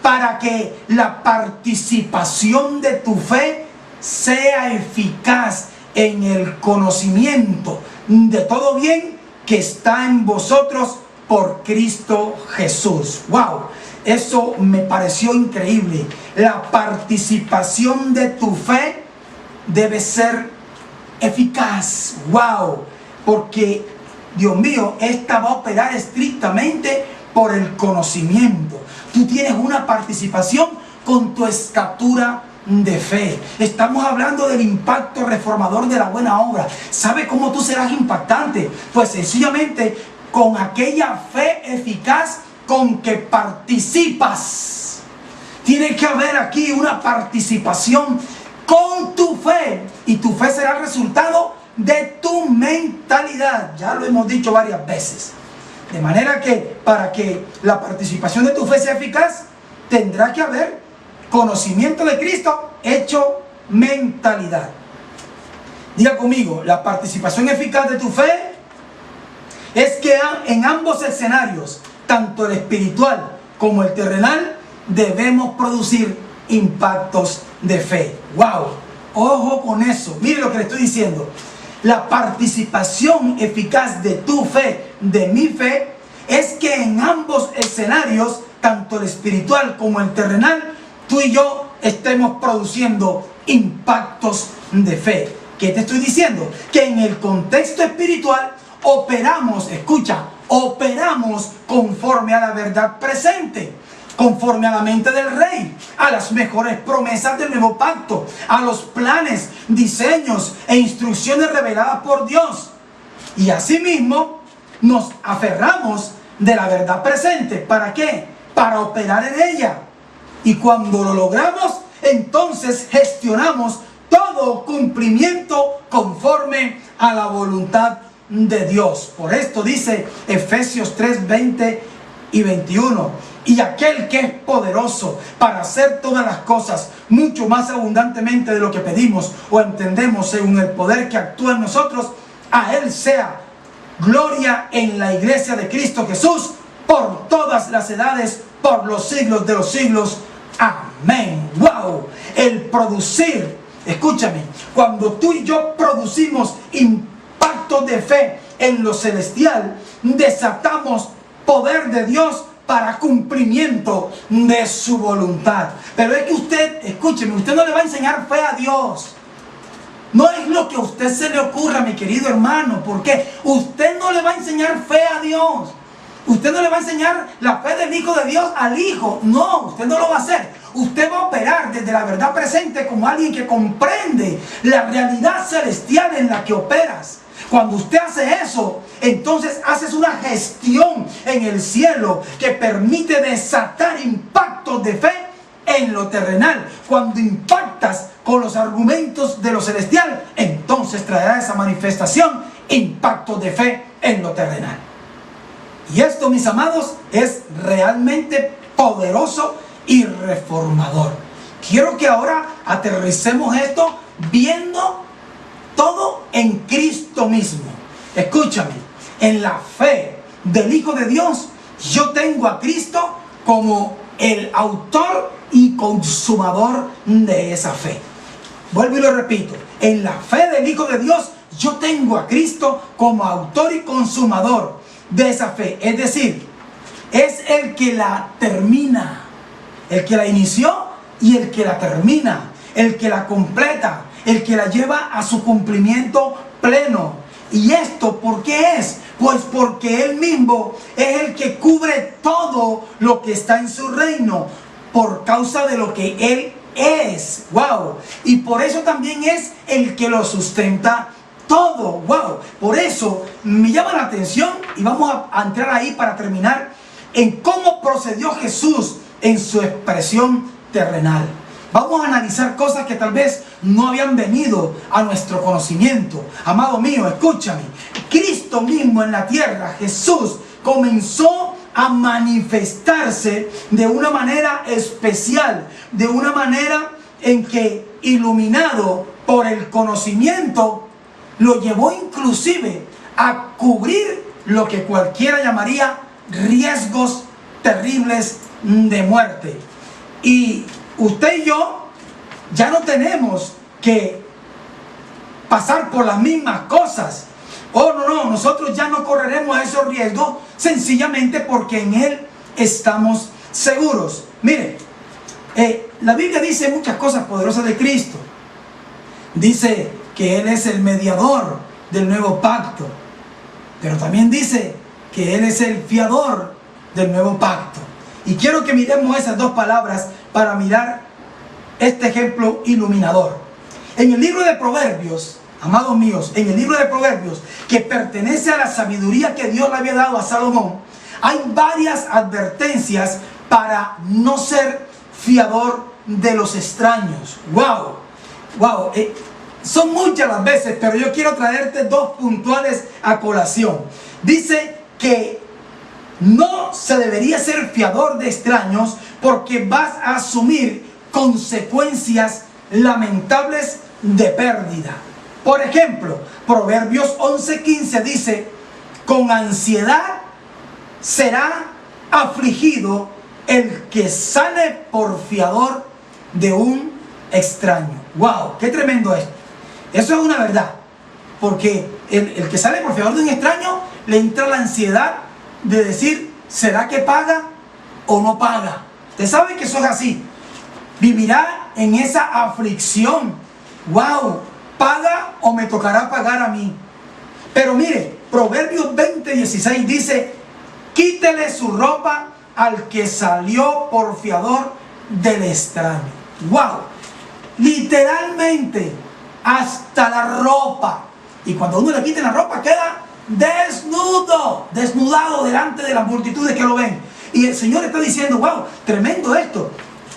para que la participación de tu fe sea eficaz en el conocimiento de todo bien que está en vosotros por Cristo Jesús. ¡Wow! Eso me pareció increíble. La participación de tu fe debe ser eficaz. ¡Wow! Porque Dios mío, esta va a operar estrictamente por el conocimiento. Tú tienes una participación con tu estatura de fe. Estamos hablando del impacto reformador de la buena obra. ¿Sabe cómo tú serás impactante? Pues sencillamente con aquella fe eficaz con que participas. Tiene que haber aquí una participación con tu fe, y tu fe será el resultado de tu mentalidad. Ya lo hemos dicho varias veces. De manera que para que la participación de tu fe sea eficaz, tendrá que haber conocimiento de Cristo hecho mentalidad. Diga conmigo, la participación eficaz de tu fe es que en ambos escenarios, tanto el espiritual como el terrenal, debemos producir impactos de fe. ¡Wow! Ojo con eso. Mire lo que le estoy diciendo. La participación eficaz de tu fe, de mi fe, es que en ambos escenarios, tanto el espiritual como el terrenal, tú y yo estemos produciendo impactos de fe. ¿Qué te estoy diciendo? Que en el contexto espiritual operamos, escucha, operamos conforme a la verdad presente, conforme a la mente del Rey, a las mejores promesas del nuevo pacto, a los planes, diseños e instrucciones reveladas por Dios. Y asimismo nos aferramos de la verdad presente. ¿Para qué? Para operar en ella. Y cuando lo logramos, entonces gestionamos todo cumplimiento conforme a la voluntad de Dios. Por esto dice Efesios 3, 20 y 21. Y aquel que es poderoso para hacer todas las cosas mucho más abundantemente de lo que pedimos o entendemos, según el poder que actúa en nosotros, a Él sea gloria en la iglesia de Cristo Jesús por todas las edades, por los siglos de los siglos. Amén. ¡Wow! El producir, escúchame, cuando tú y yo producimos impactos de fe en lo celestial, desatamos poder de Dios para cumplimiento de su voluntad. Pero es que usted, escúcheme, usted no le va a enseñar fe a Dios. No es lo que a usted se le ocurra, mi querido hermano. ¿Por qué? Usted no le va a enseñar fe a Dios. Usted no le va a enseñar la fe del Hijo de Dios al Hijo. No, usted no lo va a hacer. Usted va a operar desde la verdad presente como alguien que comprende la realidad celestial en la que operas. Cuando usted hace eso, entonces haces una gestión en el cielo que permite desatar impactos de fe en lo terrenal. Cuando impactas con los argumentos de lo celestial, entonces traerá esa manifestación impactos de fe en lo terrenal. Y esto, mis amados, es realmente poderoso y reformador. Quiero que ahora aterricemos esto viendo todo en Cristo mismo. Escúchame, en la fe del Hijo de Dios, yo tengo a Cristo como el autor y consumador de esa fe. Vuelvo y lo repito, en la fe del Hijo de Dios, yo tengo a Cristo como autor y consumador de esa fe. Es decir, es el que la termina, el que la inició y el que la termina, el que la completa, el que la lleva a su cumplimiento pleno. ¿Y esto por qué es? Pues porque Él mismo es el que cubre todo lo que está en su reino por causa de lo que Él es. ¡Wow! Y por eso también es el que lo sustenta todo. ¡Wow! Por eso me llama la atención y vamos a entrar ahí para terminar en cómo procedió Jesús en su expresión terrenal. Vamos a analizar cosas que tal vez no habían venido a nuestro conocimiento. Amado mío, escúchame. Cristo mismo en la tierra, Jesús, comenzó a manifestarse de una manera especial, de una manera en que, iluminado por el conocimiento, lo llevó inclusive a cubrir lo que cualquiera llamaría riesgos terribles de muerte. Y usted y yo ya no tenemos que pasar por las mismas cosas. Oh, no, nosotros ya no correremos esos riesgos sencillamente porque en Él estamos seguros. Mire, la Biblia dice muchas cosas poderosas de Cristo. Dice que Él es el mediador del nuevo pacto. pero también dice que Él es el fiador del nuevo pacto. Y quiero que miremos esas dos palabras para mirar este ejemplo iluminador. En el libro de Proverbios, amados míos, en el libro de Proverbios, que pertenece a la sabiduría que Dios le había dado a Salomón, hay varias advertencias para no ser fiador de los extraños. ¡Wow! Son muchas las veces, pero yo quiero traerte dos puntuales a colación. Dice que no se debería ser fiador de extraños porque vas a asumir consecuencias lamentables de pérdida. Por ejemplo, Proverbios 11:15 dice: con ansiedad será afligido el que sale por fiador de un extraño. ¡Wow! ¡Qué tremendo esto! Eso es una verdad, porque el que sale por fiador de un extraño le entra la ansiedad de decir: ¿será que paga o no paga? Usted sabe que eso es así. Vivirá en esa aflicción. ¡Wow! ¿Paga o me tocará pagar a mí? Pero mire, Proverbios 20:16 dice: quítele su ropa al que salió por fiador del extraño. ¡Wow! Literalmente, hasta la ropa. Y cuando uno le quite la ropa, queda desnudado delante de las multitudes que lo ven. Y el Señor está diciendo: wow, tremendo esto.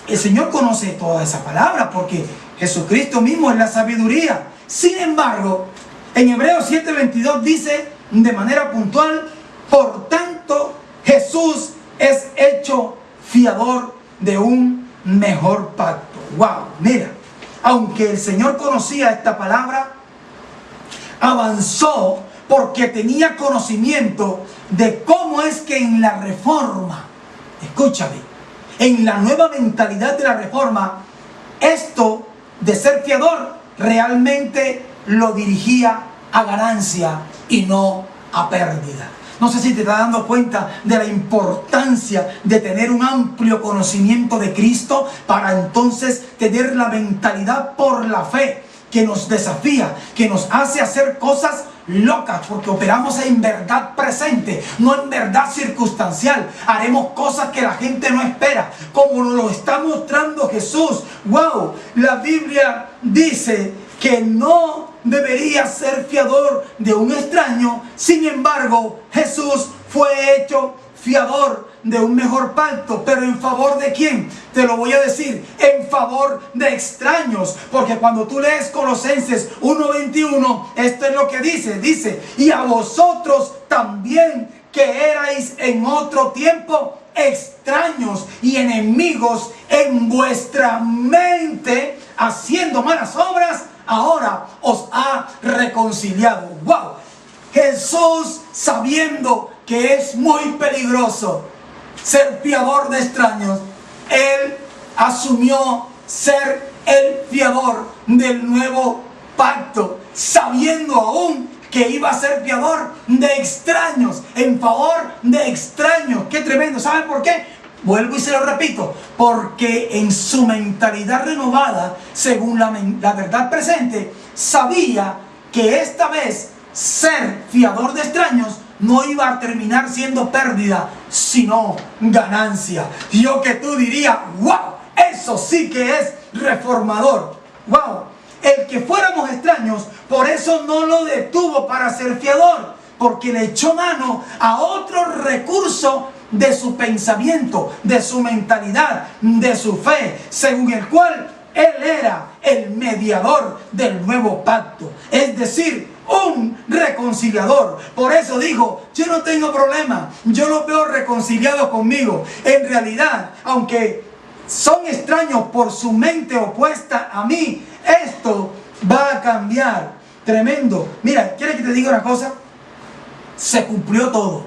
El Señor conoce toda esa palabra porque Jesucristo mismo es la sabiduría. Sin embargo, en Hebreos 7:22 dice de manera puntual: por tanto, Jesús es hecho fiador de un mejor pacto. Wow, mira, aunque el Señor conocía esta palabra, avanzó porque tenía conocimiento de cómo es que en la reforma, escúchame, en la nueva mentalidad de la reforma, esto de ser fiador realmente lo dirigía a ganancia y no a pérdida. No sé si te estás dando cuenta de la importancia de tener un amplio conocimiento de Cristo para entonces tener la mentalidad por la fe que nos desafía, que nos hace hacer cosas locas, porque operamos en verdad presente, no en verdad circunstancial. Haremos cosas que la gente no espera, como nos lo está mostrando Jesús. ¡Wow! La Biblia dice que no debería ser fiador de un extraño. Sin embargo, Jesús fue hecho fiador de un mejor pacto. ¿Pero en favor de quién? Te lo voy a decir: en favor de extraños. Porque cuando tú lees Colosenses 1:21, esto es lo que dice: y a vosotros también, que erais en otro tiempo extraños y enemigos en vuestra mente, haciendo malas obras, ahora os ha reconciliado. ¡Wow! Jesús, sabiendo que es muy peligroso ser fiador de extraños, Él asumió ser el fiador del nuevo pacto, sabiendo aún que iba a ser fiador de extraños, en favor de extraños. ¡Qué tremendo! ¿Saben por qué? Vuelvo y se lo repito: porque en su mentalidad renovada, según la verdad presente, sabía que esta vez ser fiador de extraños no iba a terminar siendo pérdida, sino ganancia. Yo que tú dirías: ¡wow! Eso sí que es reformador. ¡Wow! El que fuéramos extraños, por eso no lo detuvo para ser fiador, porque le echó mano a otro recurso de su pensamiento, de su mentalidad, de su fe, según el cual Él era el mediador del nuevo pacto, es decir, un reconciliador. Por eso dijo: yo no tengo problema, yo los veo reconciliados conmigo. En realidad, aunque son extraños por su mente opuesta a mí, esto va a cambiar. Tremendo. Mira, ¿quieres que te diga una cosa? Se cumplió todo.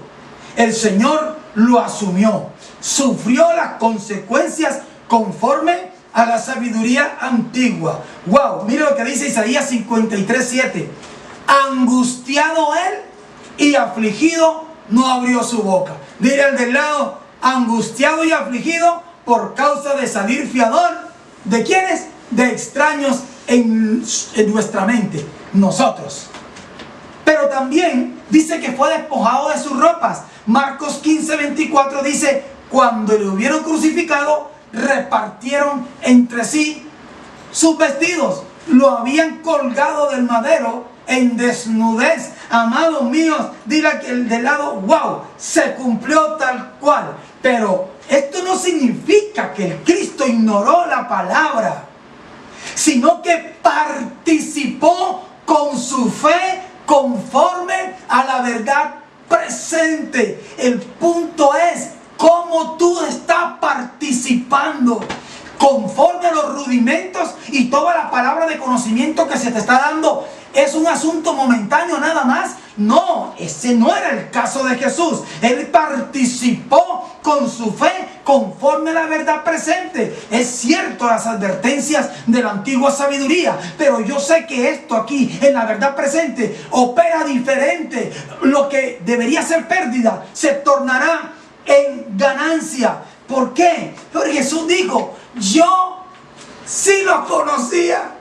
El Señor lo asumió, sufrió las consecuencias conforme a la sabiduría antigua. ¡Wow! Mira lo que dice Isaías 53:7. Angustiado él y afligido, no abrió su boca. Dile al del lado: angustiado y afligido por causa de salir fiador. ¿De quiénes? De extraños en nuestra mente, nosotros. Pero también dice que fue despojado de sus ropas. Marcos 15:24 dice: cuando le hubieron crucificado, repartieron entre sí sus vestidos. Lo habían colgado del madero en desnudez. Amados míos, dile a el del lado: wow, se cumplió tal cual. Pero esto no significa que el Cristo ignoró la palabra, sino que participó con su fe conforme a la verdad presente. El punto es cómo tú estás participando conforme a los rudimentos, y toda la palabra de conocimiento que se te está dando es un asunto momentáneo nada más. No, ese no era el caso de Jesús. Él participó con su fe conforme a la verdad presente. Es cierto las advertencias de la antigua sabiduría, pero yo sé que esto aquí en la verdad presente opera diferente. Lo que debería ser pérdida se tornará en ganancia. ¿Por qué? Porque Jesús dijo: yo sí lo conocía.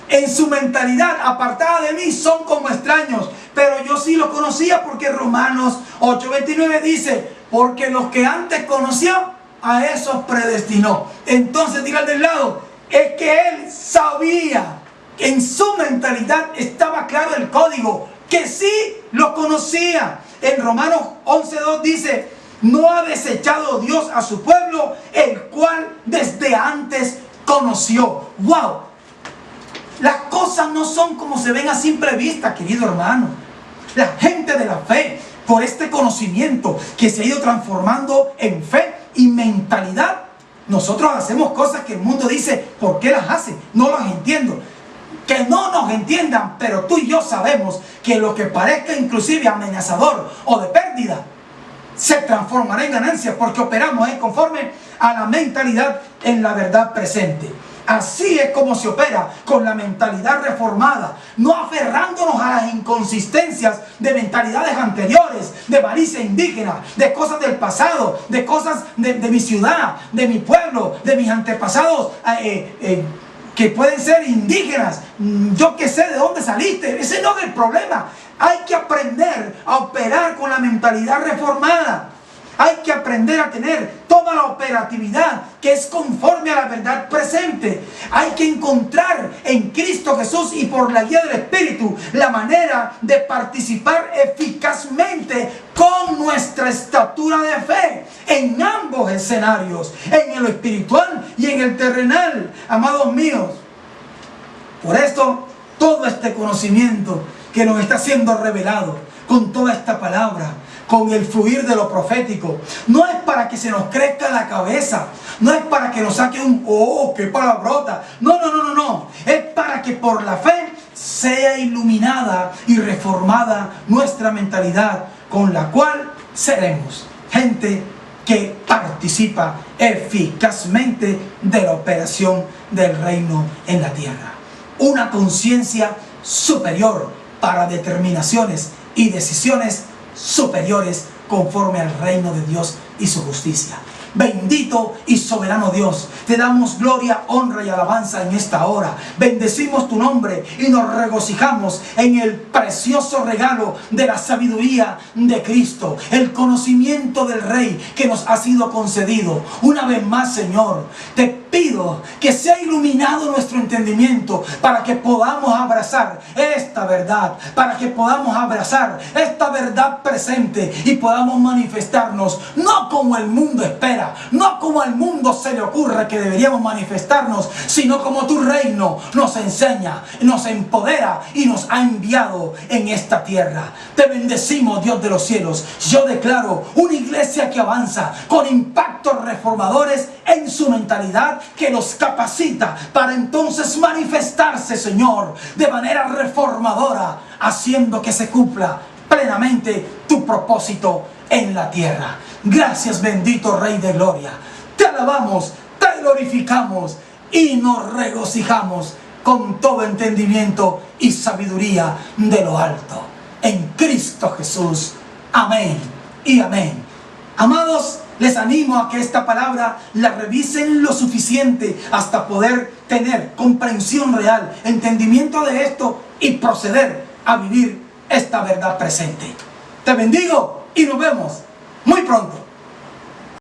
En su mentalidad apartada de mí son como extraños, pero yo sí lo conocía, porque Romanos 8:29 dice: porque los que antes conoció, a esos predestinó. Entonces diga al del lado: es que él sabía, en su mentalidad estaba claro el código, que sí lo conocía. En Romanos 11:2 dice: no ha desechado Dios a su pueblo, el cual desde antes conoció. ¡Wow! Las cosas no son como se ven a simple vista, querido hermano. La gente de la fe, por este conocimiento que se ha ido transformando en fe y mentalidad, nosotros hacemos cosas que el mundo dice: ¿por qué las hace? No las entiendo. Que no nos entiendan, pero tú y yo sabemos que lo que parezca inclusive amenazador o de pérdida se transformará en ganancia, porque operamos conforme a la mentalidad en la verdad presente. Así es como se opera con la mentalidad reformada, no aferrándonos a las inconsistencias de mentalidades anteriores, de malicia indígena, de cosas del pasado, de cosas de mi ciudad, de mi pueblo, de mis antepasados, que pueden ser indígenas. Yo que sé de dónde saliste, ese no es el problema. Hay que aprender a operar con la mentalidad reformada. Hay que aprender a tener toda la operatividad que es conforme a la verdad presente. Hay que encontrar en Cristo Jesús y por la guía del Espíritu la manera de participar eficazmente con nuestra estatura de fe en ambos escenarios, en el espiritual y en el terrenal, amados míos. Por esto, todo este conocimiento que nos está siendo revelado con toda esta palabra, con el fluir de lo profético, no es para que se nos crezca la cabeza, no es para que nos saque un ¡oh, qué palabrota! No. Es para que por la fe sea iluminada y reformada nuestra mentalidad, con la cual seremos gente que participa eficazmente de la operación del reino en la tierra. Una conciencia superior para determinaciones y decisiones superiores conforme al reino de Dios y su justicia. Bendito y soberano Dios, te damos gloria, honra y alabanza en esta hora. Bendecimos tu nombre y nos regocijamos en el precioso regalo de la sabiduría de Cristo, el conocimiento del Rey que nos ha sido concedido. Una vez más, Señor, te pido que sea iluminado nuestro entendimiento para que podamos abrazar esta verdad, para que podamos abrazar esta verdad presente y podamos manifestarnos no como el mundo espera, no como al mundo se le ocurre que deberíamos manifestarnos, sino como tu reino nos enseña, nos empodera y nos ha enviado en esta tierra. Te bendecimos, Dios de los cielos. Yo declaro una iglesia que avanza con impactos reformadores en su mentalidad, que los capacita para entonces manifestarse, Señor, de manera reformadora, haciendo que se cumpla plenamente tu propósito en la tierra. Gracias, bendito Rey de Gloria. Te alabamos, te glorificamos y nos regocijamos con todo entendimiento y sabiduría de lo alto. En Cristo Jesús. Amén y amén. Amados, les animo a que esta palabra la revisen lo suficiente hasta poder tener comprensión real, entendimiento de esto y proceder a vivir esta verdad presente. Te bendigo y nos vemos muy pronto.